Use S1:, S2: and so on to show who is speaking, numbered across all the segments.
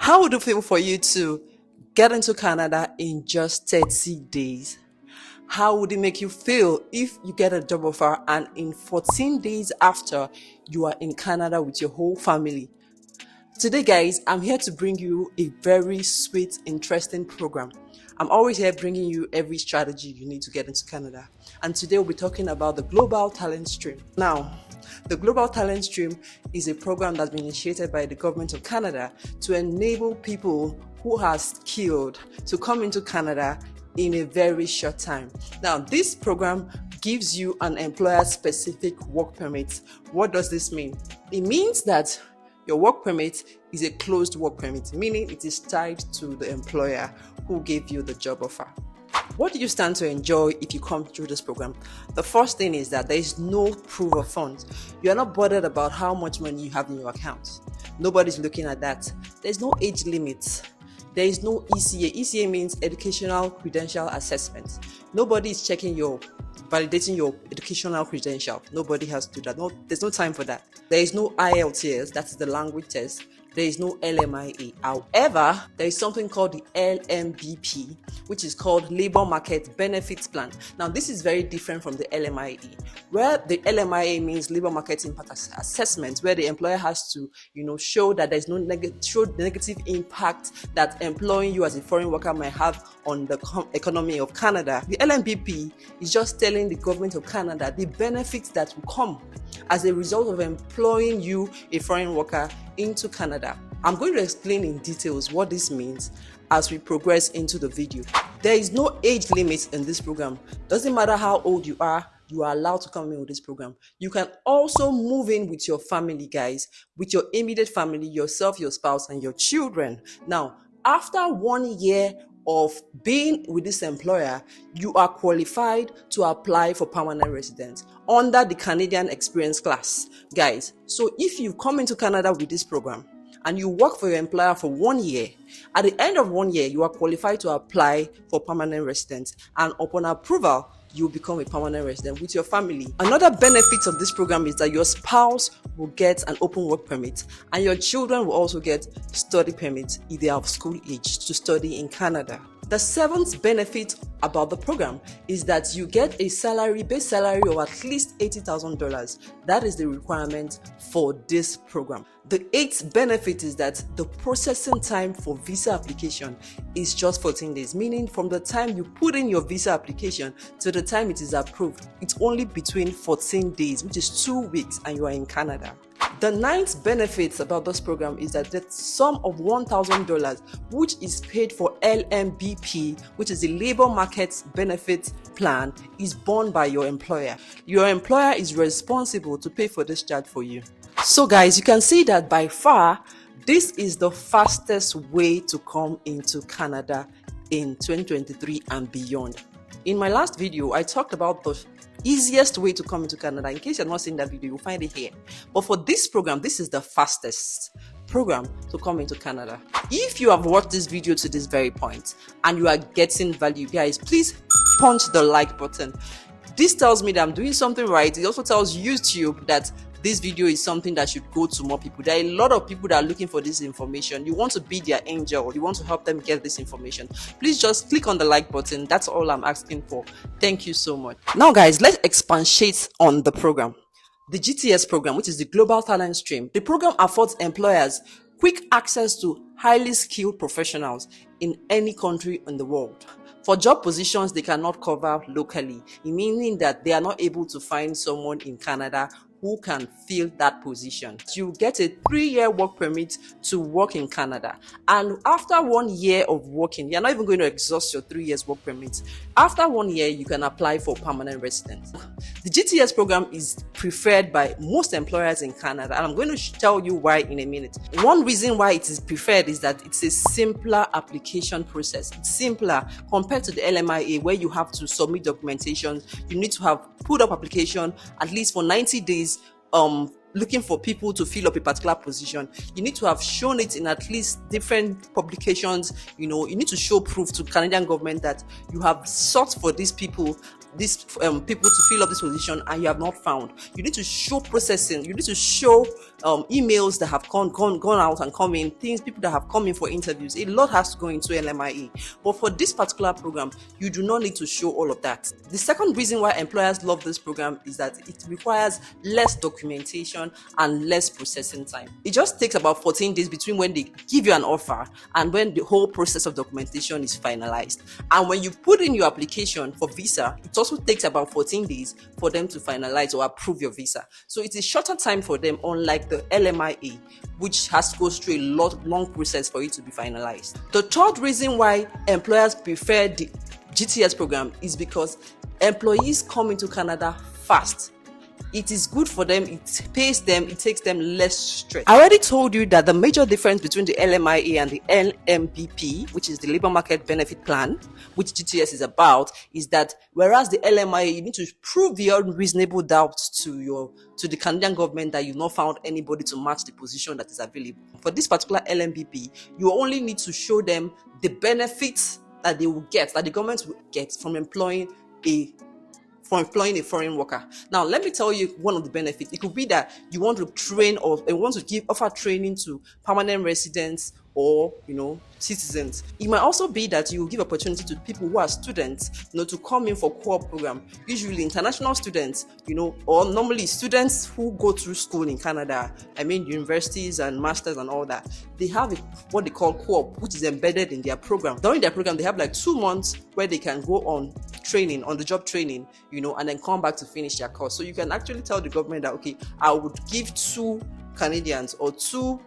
S1: How would it feel for you to get into Canada in just 30 days? How would it make you feel if you get a job offer and in 14 days after, you are in Canada with your whole family? Today, guys, I'm here to bring you a very sweet, interesting program. I'm always here bringing you every strategy you need to get into Canada. And today we'll be talking about the Global Talent Stream. Now, the Global Talent Stream is a program that's been initiated by the government of Canada to enable people who are skilled to come into Canada in a very short time. Now, this program gives you an employer-specific work permit. What does this mean? It means that your work permit is a closed work permit, meaning it is tied to the employer who gave you the job offer. What do you stand to enjoy if you come through this program? The first thing is that there is no proof of funds. You are not bothered about how much money you have in your account. Nobody's looking at that. There's no age limit. There is no ECA. ECA means Educational Credential Assessment. Nobody is validating your educational credential. Nobody has to do that. No, there's no time for that. There is no IELTS, that's the language test. There is no LMIA. However, there is something called the LMBP, which is called Labor Market Benefits Plan. Now, this is very different from the LMIA, where the LMIA means Labor Market Impact Assessment, where the employer has to, show that there's no negative impact that employing you as a foreign worker might have on the economy of Canada. The LMBP is just telling the government of Canada the benefits that will come as a result of employing you, a foreign worker, into Canada. I'm going to explain in details what this means as we progress into the video. There is no age limit in this program. Doesn't matter how old you are allowed to come in with this program. You can also move in with your family, guys, with your immediate family, yourself, your spouse, and your children. Now, after 1 year of being with this employer, you are qualified to apply for permanent residence under the Canadian Experience class, guys. So if you come into Canada with this program and you work for your employer for 1 year, at the end of 1 year, you are qualified to apply for permanent residence, and upon approval, you become a permanent resident with your family. Another benefit of this program is that your spouse will get an open work permit, and your children will also get study permits if they are of school age to study in Canada. The seventh benefit about the program is that you get a base salary of at least $80,000. That is the requirement for this program. The eighth benefit is that the processing time for visa application is just 14 days, meaning from the time you put in your visa application to the time it is approved, it's only between 14 days, which is 2 weeks, and you are in Canada. The ninth benefit about this program is that the sum of $1,000, which is paid for LMBP, which is the Labor Market Benefit Plan, is borne by your employer. Your employer is responsible to pay for this charge for you. So guys, you can see that by far, this is the fastest way to come into Canada in 2023 and beyond. In my last video, I talked about the easiest way to come into Canada. In case you're not seeing that video, you'll find it here. But for this program, this is the fastest program to come into Canada. If you have watched this video to this very point and you are getting value, guys, please punch the like button. This tells me that I'm doing something right. It also tells YouTube that this video is something that should go to more people. There are a lot of people that are looking for this information. You want to be their angel. You want to help them get this information. Please just click on the like button. That's all I'm asking for. Thank you so much. Now, guys, let's expatiate on the program. The GTS program, which is the Global Talent Stream. The program affords employers quick access to highly skilled professionals in any country in the world. For job positions they cannot cover locally, meaning that they are not able to find someone in Canada who can fill that position. You get a 3-year work permit to work in Canada. And after 1 year of working, you're not even going to exhaust your 3 years work permit. After 1 year, you can apply for permanent residence. The GTS program is preferred by most employers in Canada, and I'm going to tell you why in a minute. One reason why it is preferred is that it's a simpler application process. It's simpler compared to the LMIA, where you have to submit documentation. You need to have put up application at least for 90 days looking for people to fill up a particular position. You need to have shown it in at least different publications. You need to show proof to Canadian government that you have sought for these people these people to fill up this position and you have not found, you need to show processing, you need to show emails that have gone out and come in, people that have come in for interviews. A lot has to go into LMIA, but for this particular program you do not need to show all of that. The second reason why employers love this program is that it requires less documentation and less processing time. It just takes about 14 days between when they give you an offer and when the whole process of documentation is finalized. And when you put in your application for visa, it also takes about 14 days for them to finalize or approve your visa. So it is shorter time for them, unlike the LMIA, which has to go through a long process for it to be finalized. The third reason why employers prefer the GTS program is because employees come into Canada fast. It is good for them, it pays them, it takes them less stress. I already told you that the major difference between the LMIA and the LMBP, which is the Labor Market Benefit Plan, which GTS is about, is that whereas the LMIA, you need to prove beyond reasonable doubt to the Canadian government that you've not found anybody to match the position that is available. For this particular LMBP, you only need to show them the benefits that they will get, that the government will get from employing a foreign worker. Now, let me tell you one of the benefits. It could be that you want to train or you want to offer training to permanent residents or citizens. It might also be that you will give opportunity to people who are students, to come in for co-op program. Usually international students, or normally students who go through school in Canada, universities and masters and all that, they have what they call co-op, which is embedded in their program. During their program, they have like 2 months where they can go on training, on the job training, and then come back to finish their course. So you can actually tell the government that, okay, I would give 2 Canadians or 2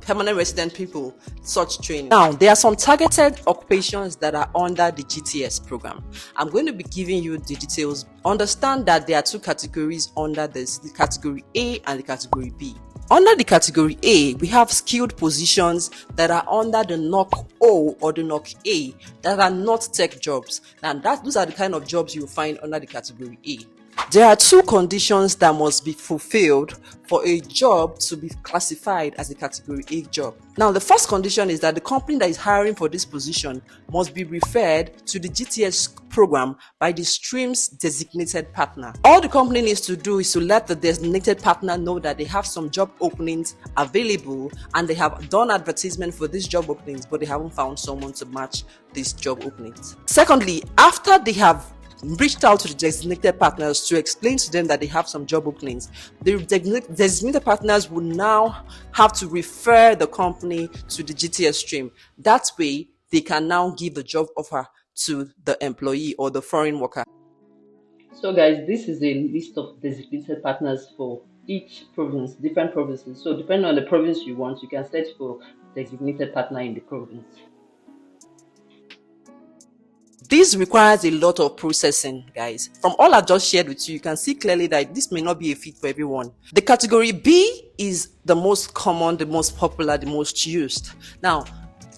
S1: permanent resident people such training. Now, there are some targeted occupations that are under the GTS program. I'm going to be giving you the details. Understand that there are 2 categories under this, the category A and the category B. Under the category A, we have skilled positions that are under the NOC O or the NOC A that are not tech jobs. Now, those are the kind of jobs you will find under the category A. There are 2 conditions that must be fulfilled for a job to be classified as a category A job. Now, the first condition is that the company that is hiring for this position must be referred to the GTS program by the stream's designated partner. All the company needs to do is to let the designated partner know that they have some job openings available and they have done advertisement for these job openings, but they haven't found someone to match these job openings. Secondly, after they have reached out to the designated partners to explain to them that they have some job openings, the designated partners will now have to refer the company to the GTS stream. That way, they can now give the job offer to the employee or the foreign worker. So guys, this is a list of designated partners for each province, different provinces. So depending on the province you want, you can search for designated partner in the province. This requires a lot of processing, guys. From all I've just shared with you, you can see clearly that this may not be a fit for everyone. The category B is the most common, the most popular, the most used. Now,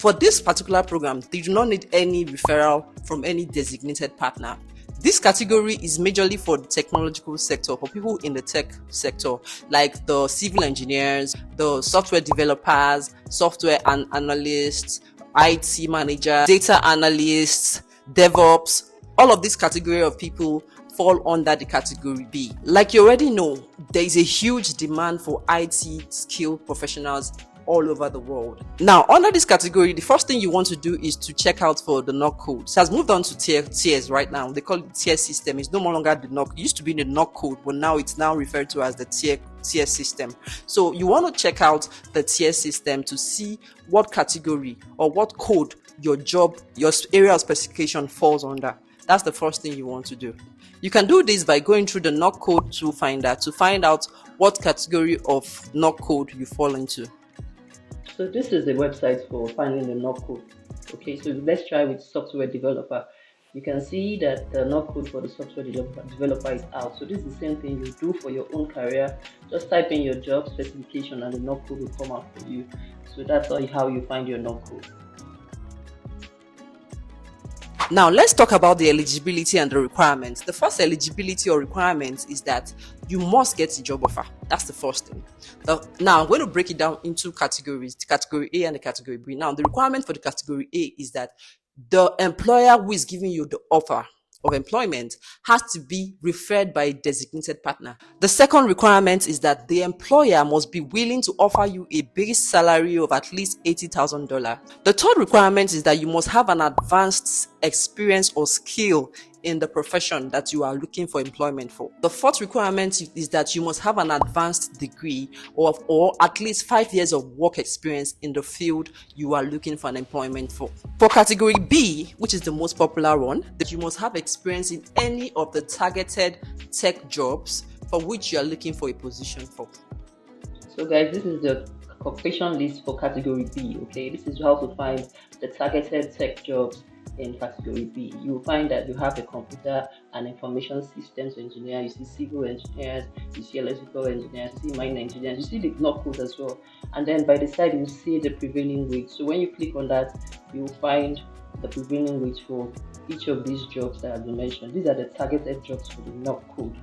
S1: for this particular program, they do not need any referral from any designated partner. This category is majorly for the technological sector, for people in the tech sector, like the civil engineers, the software developers, software analysts, IT managers, data analysts, DevOps. All of this category of people fall under the category B. Like you already know, there is a huge demand for IT skilled professionals all over the world. Now, under this category, the first thing you want to do is to check out for the NOC code. It has moved on to tiers right now. They call it tier system. It's no longer the NOC. It used to be the NOC code, but now it's now referred to as the tier system. So you want to check out the tier system to see what category or what code your job, your area of specification falls under. That's the first thing you want to do. You can do this by going through the NOC code to find out what category of NOC code you fall into. So this is the website for finding the NOC code. Okay, so let's try with software developer. You can see that the NOC code for the software developer is out. So this is the same thing you do for your own career. Just type in your job specification and the NOC code will come out for you. So that's how you find your NOC code. Now, let's talk about the eligibility and the requirements. The first eligibility or requirement is that you must get a job offer. That's the first thing. Now, I'm going to break it down into categories, the category A and the category B. Now, the requirement for the category A is that the employer who is giving you the offer of employment has to be referred by a designated partner. The second requirement is that the employer must be willing to offer you a base salary of at least $80,000. The third requirement is that you must have an advanced experience or skill in the profession that you are looking for employment for. The fourth requirement is that you must have an advanced degree or at least 5 years of work experience in the field you are looking for an employment for. For category B, which is the most popular one, that you must have experience in any of the targeted tech jobs for which you are looking for a position for.
S2: So guys, this is the occupation list for category B. Okay, this is how to find the targeted tech jobs in category B. You will find that you have a computer and information systems engineer, you see civil engineers, you see electrical engineers, you see mine engineers, you see the knock code as well. And then by the side you see the prevailing wage. So when you click on that, you will find the prevailing wage for each of these jobs that have been mentioned. These are the targeted jobs for the knock code.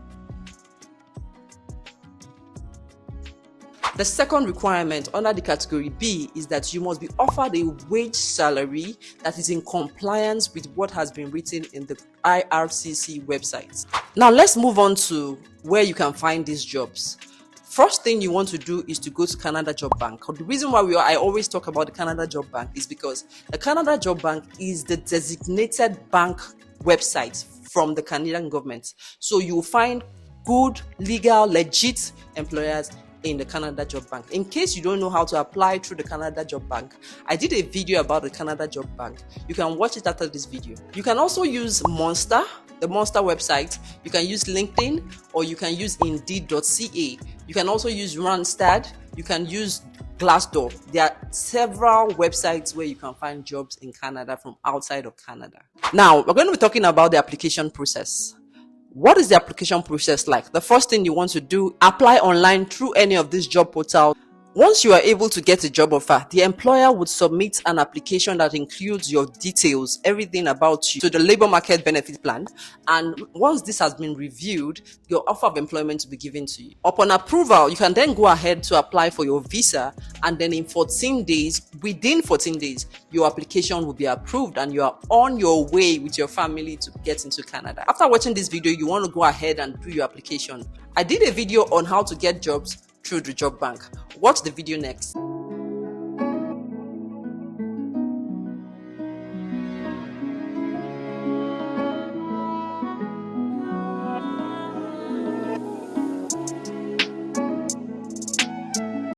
S1: The second requirement under the category B is that you must be offered a wage salary that is in compliance with what has been written in the IRCC website. Now let's move on to where you can find these jobs. First thing you want to do is to go to Canada Job Bank. The reason why I always talk about the Canada Job Bank is because the Canada Job Bank is the designated bank website from the Canadian government. So you will find good, legal, legit employers in the Canada Job Bank. In case you don't know how to apply through the Canada Job Bank, I did a video about the Canada Job Bank. You can watch it after this video. You can also use Monster, the Monster website. You can use LinkedIn, or you can use Indeed.ca. You can also use Randstad. You can use Glassdoor. There are several websites where you can find jobs in Canada from outside of Canada. Now, we're going to be talking about the application process. What is the application process like? The first thing you want to do, apply online through any of these job portals. Once you are able to get a job offer, the employer would submit an application that includes your details, everything about you, to the labor market benefit plan. And once this has been reviewed, your offer of employment will be given to you. Upon approval, you can then go ahead to apply for your visa, and then in 14 days, within 14 days, your application will be approved and you are on your way with your family to get into Canada. After watching this video, you want to go ahead and do your application. I did a video on how to get jobs through the job bank. Watch the video next.